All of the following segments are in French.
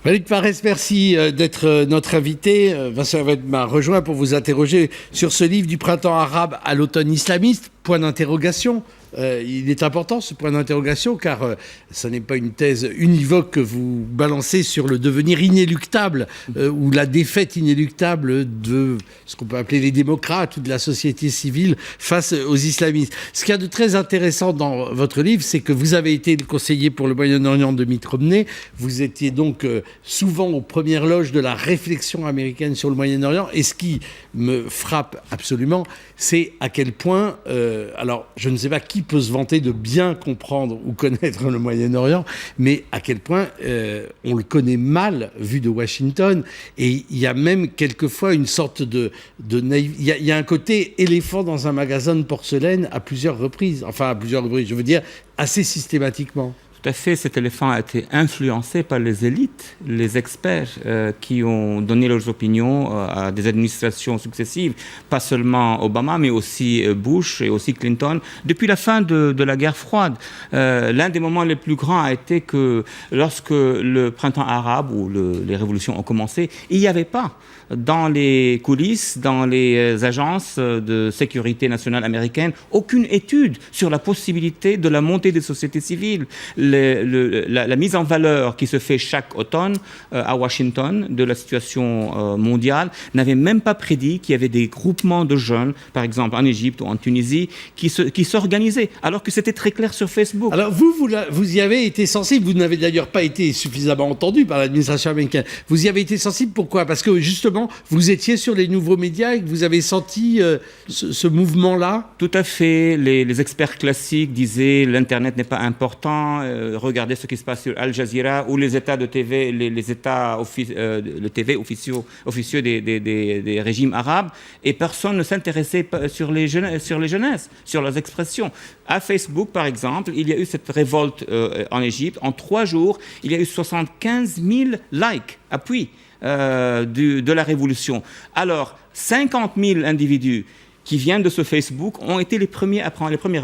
Malik Marès, merci d'être notre invité. Vincent Hervouet m'a rejoint pour vous interroger sur ce livre du printemps arabe à l'automne islamiste. Point d'interrogation. Il est important ce point d'interrogation car ce n'est pas une thèse univoque que vous balancez sur le devenir inéluctable ou la défaite inéluctable de ce qu'on peut appeler les démocrates ou de la société civile face aux islamistes. Ce qu'il y a de très intéressant dans votre livre, c'est que vous avez été le conseiller pour le Moyen-Orient de Mitt Romney. Vous étiez donc souvent aux premières loges de la réflexion américaine sur le Moyen-Orient. Et ce qui me frappe absolument, c'est à quel point, alors je ne sais pas qui peut se vanter de bien comprendre ou connaître le Moyen-Orient, mais à quel point on le connaît mal vu de Washington. Et il y a même quelquefois une sorte de naïf... Il y a un côté éléphant dans un magasin de porcelaine à plusieurs reprises. Enfin, à plusieurs reprises, je veux dire, assez systématiquement. Tout à fait, cet éléphant a été influencé par les élites, les experts qui ont donné leurs opinions à des administrations successives, pas seulement Obama, mais aussi Bush et aussi Clinton, depuis la fin de la guerre froide. L'un des moments les plus grands a été que lorsque le printemps arabe ou les révolutions ont commencé, il n'y avait pas dans les coulisses, dans les agences de sécurité nationale américaines, aucune étude sur la possibilité de la montée des sociétés civiles. La mise en valeur qui se fait chaque automne à Washington de la situation mondiale n'avait même pas prédit qu'il y avait des groupements de jeunes, par exemple en Égypte ou en Tunisie, qui s'organisaient, alors que c'était très clair sur Facebook. Alors vous y avez été sensible, vous n'avez d'ailleurs pas été suffisamment entendu par l'administration américaine. Vous y avez été sensible, pourquoi ? Parce que justement, vous étiez sur les nouveaux médias et que vous avez senti ce mouvement-là ? Tout à fait. Les experts classiques disaient l'Internet n'est pas important, regardez ce qui se passe sur Al Jazeera ou les états de TV, les états de TV officieux des régimes arabes, et personne ne s'intéressait sur les jeunesses, sur leurs expressions. À Facebook, par exemple, il y a eu cette révolte en Égypte. En 3 jours, il y a eu 75 000 likes, appuis. De la révolution. Alors, 50 000 individus qui viennent de ce Facebook ont été les premières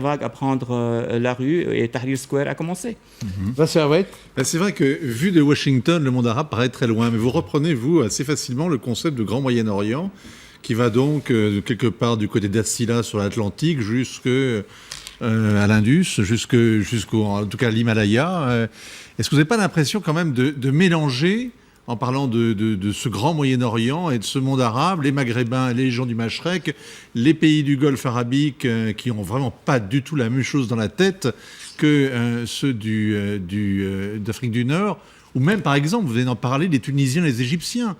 vagues à prendre la rue, et Tahrir Square a commencé. C'est vrai que, vu de Washington, le monde arabe paraît très loin, mais vous reprenez, vous, assez facilement le concept de Grand Moyen-Orient, qui va donc quelque part du côté d'Assila sur l'Atlantique jusqu'à l'Indus, jusqu'au en tout cas l'Himalaya. Est-ce que vous n'avez pas l'impression quand même de mélanger, en parlant de ce grand Moyen-Orient et de ce monde arabe, les Maghrébins, les gens du Machrek, les pays du Golfe arabique qui n'ont vraiment pas du tout la même chose dans la tête que ceux d'Afrique du Nord, ou même, par exemple, vous venez d'en parler, les Tunisiens, les Égyptiens.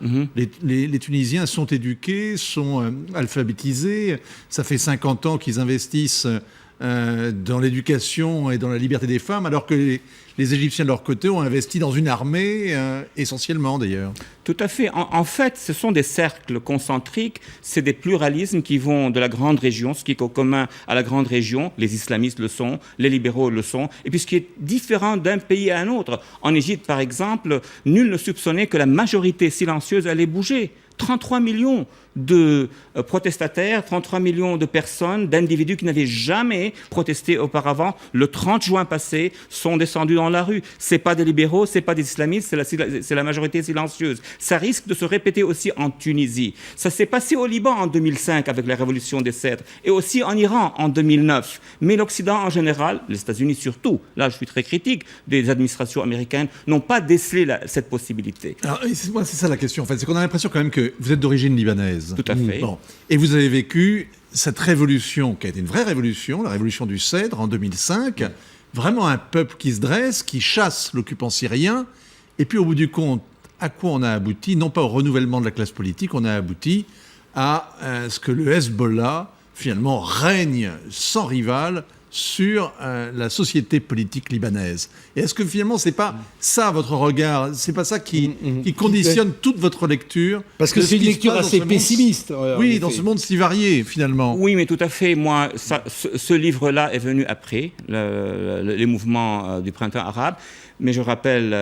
Les Tunisiens sont éduqués, sont alphabétisés. Ça fait 50 ans qu'ils investissent dans l'éducation et dans la liberté des femmes, alors que les Égyptiens, de leur côté, ont investi dans une armée, essentiellement d'ailleurs. Tout à fait. En fait, ce sont des cercles concentriques, c'est des pluralismes qui vont de la grande région, ce qui est commun à la grande région, les islamistes le sont, les libéraux le sont, et puis ce qui est différent d'un pays à un autre. En Égypte, par exemple, nul ne soupçonnait que la majorité silencieuse allait bouger. 33 millions de protestataires, 33 millions de personnes, d'individus qui n'avaient jamais protesté auparavant, le 30 juin passé, sont descendus dans la rue. Ce n'est pas des libéraux, ce n'est pas des islamistes, c'est la majorité silencieuse. Ça risque de se répéter aussi en Tunisie. Ça s'est passé au Liban en 2005 avec la révolution des cèdres, et aussi en Iran en 2009. Mais l'Occident en général, les États-Unis surtout, là je suis très critique, des administrations américaines, n'ont pas décelé cette possibilité. Alors, c'est ça la question en fait, c'est qu'on a l'impression quand même que vous êtes d'origine libanaise. Tout à fait. Bon. Et vous avez vécu cette révolution, qui a été une vraie révolution, la révolution du Cèdre en 2005, vraiment un peuple qui se dresse, qui chasse l'occupant syrien, et puis au bout du compte, à quoi on a abouti? Non pas au renouvellement de la classe politique, on a abouti à ce que le Hezbollah, finalement, règne sans rival sur la société politique libanaise. Et est-ce que finalement, c'est pas ça votre regard, c'est pas ça qui conditionne toute votre lecture? Parce que c'est une lecture assez pessimiste. Oui, dans ce monde si varié, finalement. Oui, mais tout à fait. Moi, ce livre-là est venu après les mouvements du printemps arabe. Mais je rappelle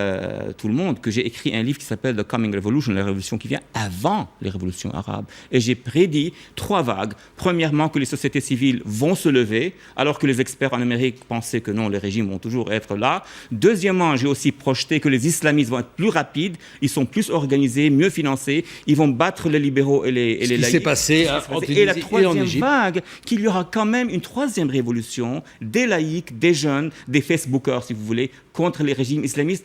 tout le monde que j'ai écrit un livre qui s'appelle The Coming Revolution, la révolution qui vient avant les révolutions arabes. Et j'ai prédit 3 vagues. Premièrement, que les sociétés civiles vont se lever, alors que les experts en Amérique pensaient que non, les régimes vont toujours être là. Deuxièmement, j'ai aussi projeté que les islamistes vont être plus rapides, ils sont plus organisés, mieux financés, ils vont battre les libéraux et les laïcs. Ce qui s'est passé en Tunisie et la et en troisième Égypte. vague, qu'il y aura quand même une troisième révolution des laïcs, des jeunes, des Facebookers, si vous voulez, contre les régimes islamistes,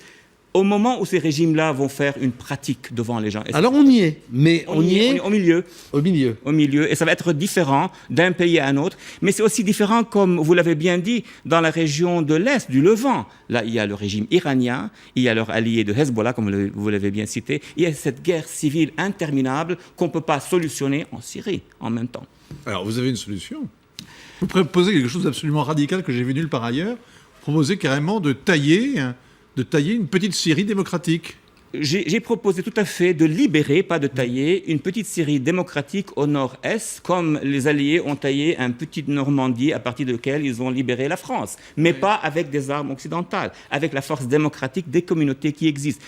au moment où ces régimes-là vont faire une pratique devant les gens. Alors on y est, mais on y est au milieu. au milieu. Au milieu, et ça va être différent d'un pays à un autre, mais c'est aussi différent, comme vous l'avez bien dit, dans la région de l'Est, du Levant. Là, il y a le régime iranien, il y a leur allié de Hezbollah, comme vous l'avez bien cité, il y a cette guerre civile interminable qu'on ne peut pas solutionner en Syrie en même temps. Alors, vous avez une solution. Vous proposez quelque chose d'absolument radical que j'ai vu nulle part ailleurs. Vous proposez carrément de tailler une petite Syrie démocratique. J'ai proposé tout à fait de libérer, pas de tailler, une petite Syrie démocratique au nord-est, comme les Alliés ont taillé un petit Normandie à partir de laquelle ils ont libéré la France, mais pas avec des armes occidentales, avec la force démocratique des communautés qui existent.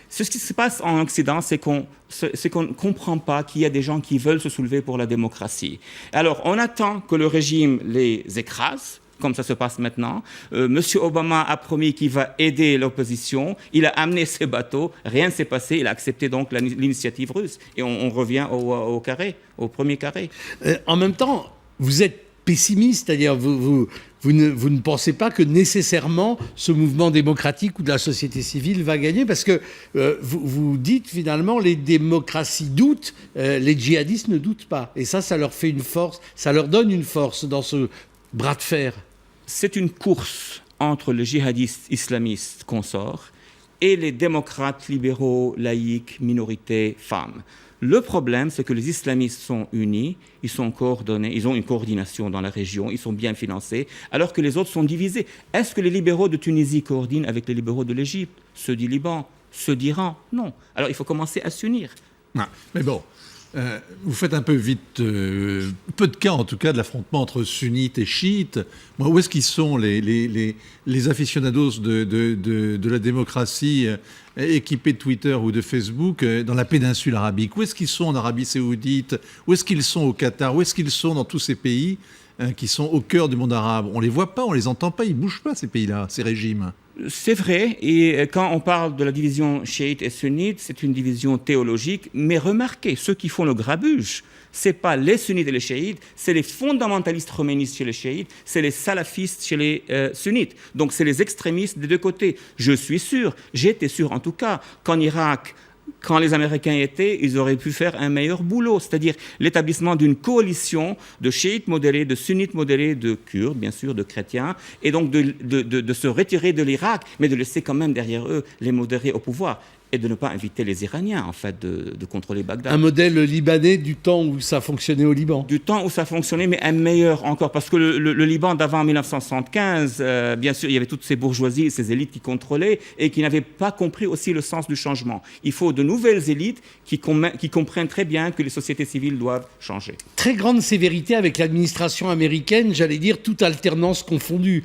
Ce qui se passe en Occident, c'est qu'on ne comprend pas qu'il y a des gens qui veulent se soulever pour la démocratie. Alors, on attend que le régime les écrase, comme ça se passe maintenant. Monsieur Obama a promis qu'il va aider l'opposition. Il a amené ses bateaux. Rien ne s'est passé. Il a accepté donc l'initiative russe. Et on revient au carré, au premier carré. En même temps, vous êtes pessimiste, c'est-à-dire vous ne pensez pas que nécessairement ce mouvement démocratique ou de la société civile va gagner, parce que vous dites finalement les démocraties doutent, les djihadistes ne doutent pas. Et ça leur fait une force, ça leur donne une force dans ce bras de fer. C'est une course entre les djihadistes islamistes consorts et les démocrates libéraux, laïcs, minorités, femmes. Le problème, c'est que les islamistes sont unis, ils sont coordonnés, ils ont une coordination dans la région, ils sont bien financés, alors que les autres sont divisés. Est-ce que les libéraux de Tunisie coordinent avec les libéraux de l'Égypte, ceux du Liban, ceux d'Iran? Non. Alors il faut commencer à s'unir. Ah, mais bon, vous faites un peu vite, peu de cas en tout cas, de l'affrontement entre sunnites et chiites. Moi, où est-ce qu'ils sont les aficionados de la démocratie équipés de Twitter ou de Facebook dans la péninsule arabique? Où est-ce qu'ils sont en Arabie Saoudite? Où est-ce qu'ils sont au Qatar? Où est-ce qu'ils sont dans tous ces pays qui sont au cœur du monde arabe? On ne les voit pas, on ne les entend pas, ils ne bougent pas ces pays-là, ces régimes. C'est vrai, et quand on parle de la division chiite et sunnite, c'est une division théologique, mais remarquez, ceux qui font le grabuge, ce n'est pas les sunnites et les chiites, c'est les fondamentalistes khoménistes chez les chiites, c'est les salafistes chez les sunnites. Donc c'est les extrémistes des deux côtés. Je suis sûr, j'étais sûr en tout cas, qu'en Irak, quand les Américains y étaient, ils auraient pu faire un meilleur boulot, c'est-à-dire l'établissement d'une coalition de chiites modérés, de sunnites modérés, de Kurdes, bien sûr, de chrétiens, et donc de se retirer de l'Irak, mais de laisser quand même derrière eux les modérés au pouvoir. Et de ne pas inviter les Iraniens, en fait, de contrôler Bagdad. Un modèle libanais du temps où ça fonctionnait au Liban. Du temps où ça fonctionnait, mais un meilleur encore. Parce que le Liban d'avant 1975, bien sûr, il y avait toutes ces bourgeoisies, ces élites qui contrôlaient et qui n'avaient pas compris aussi le sens du changement. Il faut de nouvelles élites qui comprennent très bien que les sociétés civiles doivent changer. Très grande sévérité avec l'administration américaine, j'allais dire toute alternance confondue.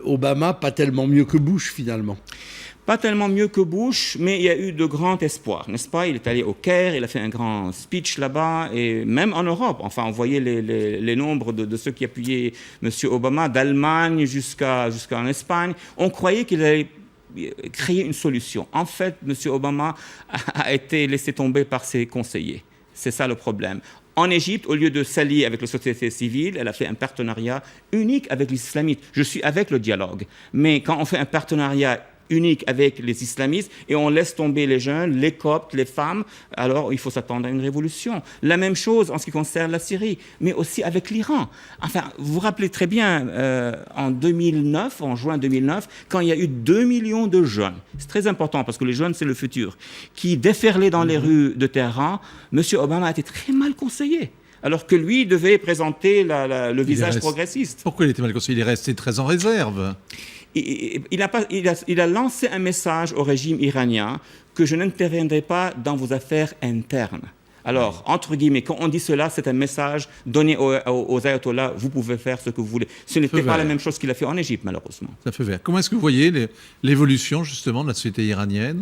Obama, pas tellement mieux que Bush, finalement. Pas tellement mieux que Bush, mais il y a eu de grands espoirs, n'est-ce pas? Il est allé au Caire, il a fait un grand speech là-bas, et même en Europe, enfin, on voyait les nombres de ceux qui appuyaient M. Obama, d'Allemagne jusqu'en Espagne. On croyait qu'il allait créer une solution. En fait, M. Obama a été laissé tomber par ses conseillers. C'est ça le problème. En Égypte, au lieu de s'allier avec la société civile, elle a fait un partenariat unique avec les islamites. Je suis avec le dialogue, mais quand on fait un partenariat unique avec les islamistes et on laisse tomber les jeunes, les coptes, les femmes, alors il faut s'attendre à une révolution. La même chose en ce qui concerne la Syrie, mais aussi avec l'Iran. Enfin, vous vous rappelez très bien, en juin 2009, quand il y a eu 2 millions de jeunes, c'est très important parce que les jeunes c'est le futur, qui déferlaient dans les rues de Téhéran, M. Obama a été très mal conseillé. Alors que lui devait présenter le visage progressiste. Pourquoi il était mal conseillé? Il est resté très en réserve. Il a lancé un message au régime iranien que je n'interviendrai pas dans vos affaires internes. Alors, entre guillemets, quand on dit cela, c'est un message donné aux ayatollahs, vous pouvez faire ce que vous voulez. Ce n'était pas la même chose qu'il a fait en Égypte, malheureusement. Ça fait vert. Comment est-ce que vous voyez l'évolution, justement, de la société iranienne?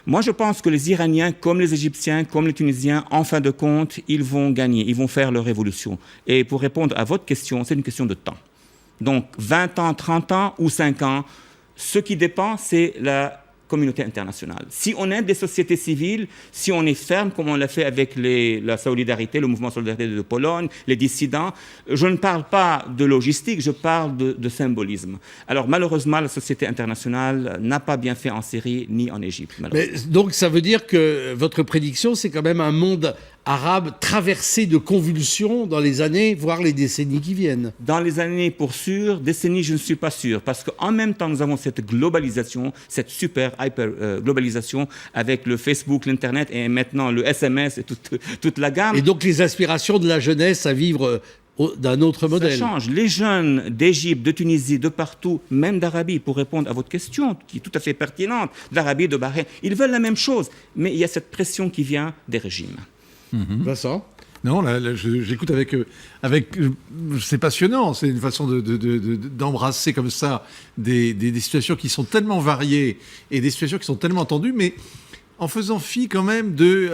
Moi, je pense que les Iraniens, comme les Égyptiens, comme les Tunisiens, en fin de compte, ils vont gagner, ils vont faire leur révolution. Et pour répondre à votre question, c'est une question de temps. Donc 20 ans, 30 ans ou 5 ans, ce qui dépend, c'est la communauté internationale. Si on aide des sociétés civiles, si on est ferme, comme on l'a fait avec la solidarité, le mouvement Solidarité de Pologne, les dissidents, je ne parle pas de logistique, je parle de symbolisme. Alors malheureusement, la société internationale n'a pas bien fait en Syrie ni en Égypte. Mais, donc ça veut dire que votre prédiction, c'est quand même un monde arabe traversé de convulsions dans les années, voire les décennies qui viennent. Dans les années pour sûr, décennies, je ne suis pas sûr, parce qu'en même temps, nous avons cette globalisation, cette super hyper globalisation avec le Facebook, l'Internet et maintenant le SMS et toute la gamme. Et donc les aspirations de la jeunesse à vivre d'un autre modèle. Ça change. Les jeunes d'Égypte, de Tunisie, de partout, même d'Arabie, pour répondre à votre question, qui est tout à fait pertinente, d'Arabie, de Bahreïn, ils veulent la même chose, mais il y a cette pression qui vient des régimes. Vincent ? Non, là, j'écoute avec c'est passionnant, c'est une façon d'embrasser comme ça des situations qui sont tellement variées et des situations qui sont tellement tendues, mais en faisant fi quand même de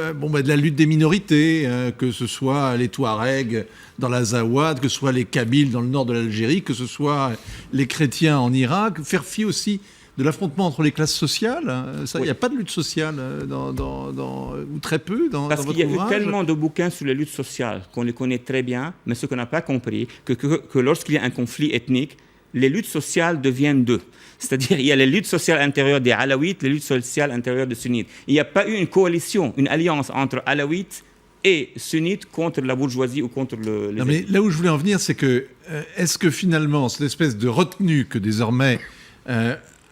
la lutte des minorités, que ce soit les Touaregs dans l'Azawad, que ce soit les Kabyles dans le nord de l'Algérie, que ce soit les chrétiens en Irak, faire fi aussi de l'affrontement entre les classes sociales. Il n'y a pas de lutte sociale, ou très peu, dans votre ouvrage. Parce qu'il y a eu tellement de bouquins sur les luttes sociales qu'on les connaît très bien, mais ce qu'on n'a pas compris, que lorsqu'il y a un conflit ethnique, les luttes sociales deviennent deux. C'est-à-dire, il y a les luttes sociales intérieures des Alaouites, les luttes sociales intérieures des Sunnites. Il n'y a pas eu une coalition, une alliance entre Alaouites et Sunnites contre la bourgeoisie ou contre les... Non, mais là où je voulais en venir, c'est que, est-ce que finalement, cette espèce de retenue que désormais...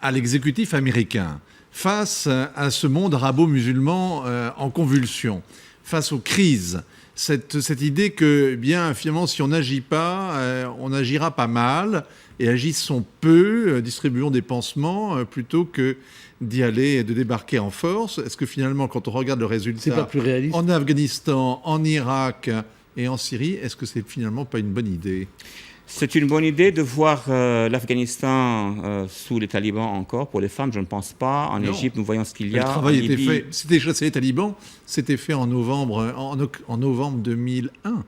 à l'exécutif américain, face à ce monde arabo-musulman en convulsion, face aux crises, cette idée que, bien, finalement, si on n'agit pas, on agira pas mal, et agissons peu, distribuons des pansements, plutôt que d'y aller et de débarquer en force. Est-ce que finalement, quand on regarde le résultat, c'est pas plus réaliste. En Afghanistan, en Irak et en Syrie, est-ce que c'est finalement pas une bonne idée ? C'est une bonne idée de voir l'Afghanistan sous les talibans encore. Pour les femmes, je ne pense pas. En Égypte, nous voyons ce qu'il y a. Le travail était fait. C'était chasser les talibans. C'était fait en novembre 2001.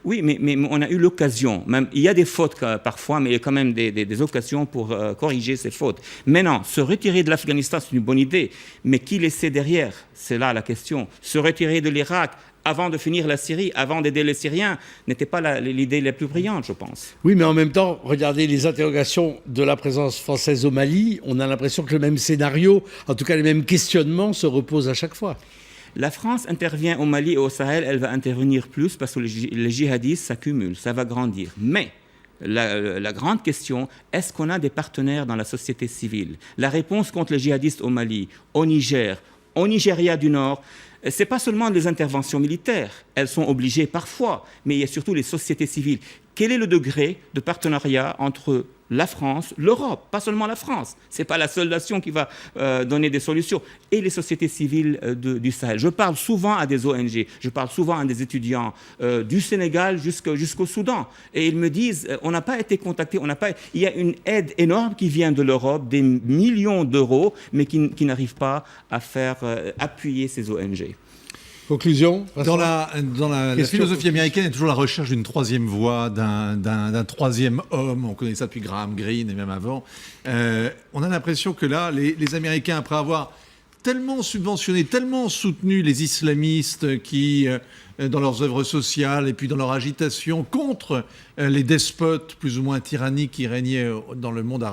Oui, mais on a eu l'occasion. Même, il y a des fautes parfois, mais il y a quand même des occasions pour corriger ces fautes. Maintenant, se retirer de l'Afghanistan, c'est une bonne idée. Mais qui laisser derrière ? C'est là la question. Se retirer de l'Irak avant de finir la Syrie, avant d'aider les Syriens, n'était pas l'idée la plus brillante, je pense. Oui, mais en même temps, regardez les interrogations de la présence française au Mali, on a l'impression que le même scénario, en tout cas les mêmes questionnements, se reposent à chaque fois. La France intervient au Mali et au Sahel, elle va intervenir plus parce que les djihadistes s'accumulent, ça va grandir. Mais la grande question, est-ce qu'on a des partenaires dans la société civile ? La réponse contre les djihadistes au Mali, au Niger, au Nigeria du Nord, ce n'est pas seulement des interventions militaires, elles sont obligées parfois, mais il y a surtout les sociétés civiles. Quel est le degré de partenariat entre la France, l'Europe, pas seulement la France, ce n'est pas la seule nation qui va donner des solutions, et les sociétés civiles du Sahel. Je parle souvent à des ONG, je parle souvent à des étudiants du Sénégal jusqu'au Soudan, et ils me disent, on n'a pas été contactés, il y a une aide énorme qui vient de l'Europe, des millions d'euros, mais qui n'arrive pas à faire appuyer ces ONG. Conclusion ? Dans la philosophie américaine, il y a toujours la recherche d'une troisième voie, d'un troisième homme. On connaît ça depuis Graham Greene et même avant. On a l'impression que là, les Américains, après avoir tellement subventionné, tellement soutenu les islamistes qui, dans leurs œuvres sociales et puis dans leur agitation contre les despotes plus ou moins tyranniques qui régnaient dans le monde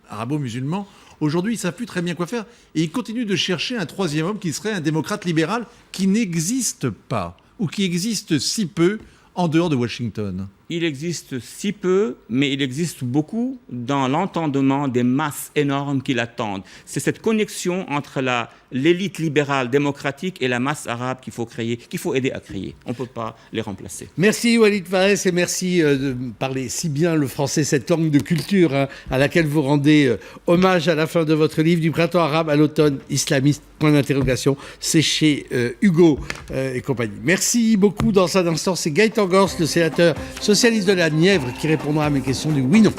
arabo-musulman, aujourd'hui, ils ne savent plus très bien quoi faire. Et ils continuent de chercher un troisième homme qui serait un démocrate libéral qui n'existe pas, ou qui existe si peu en dehors de Washington. Il existe si peu, mais il existe beaucoup dans l'entendement des masses énormes qui l'attendent. C'est cette connexion entre l'élite libérale démocratique et la masse arabe qu'il faut créer, qu'il faut aider à créer. On ne peut pas les remplacer. Merci Walid Fares et merci de parler si bien le français, cette langue de culture à laquelle vous rendez hommage à la fin de votre livre Du printemps arabe à l'automne islamiste, point d'interrogation. C'est chez Hugo et compagnie. Merci beaucoup. Dans un instant, c'est Gaëtan Gors, le sénateur socialiste de la Nièvre, qui répondra à mes questions du oui-non.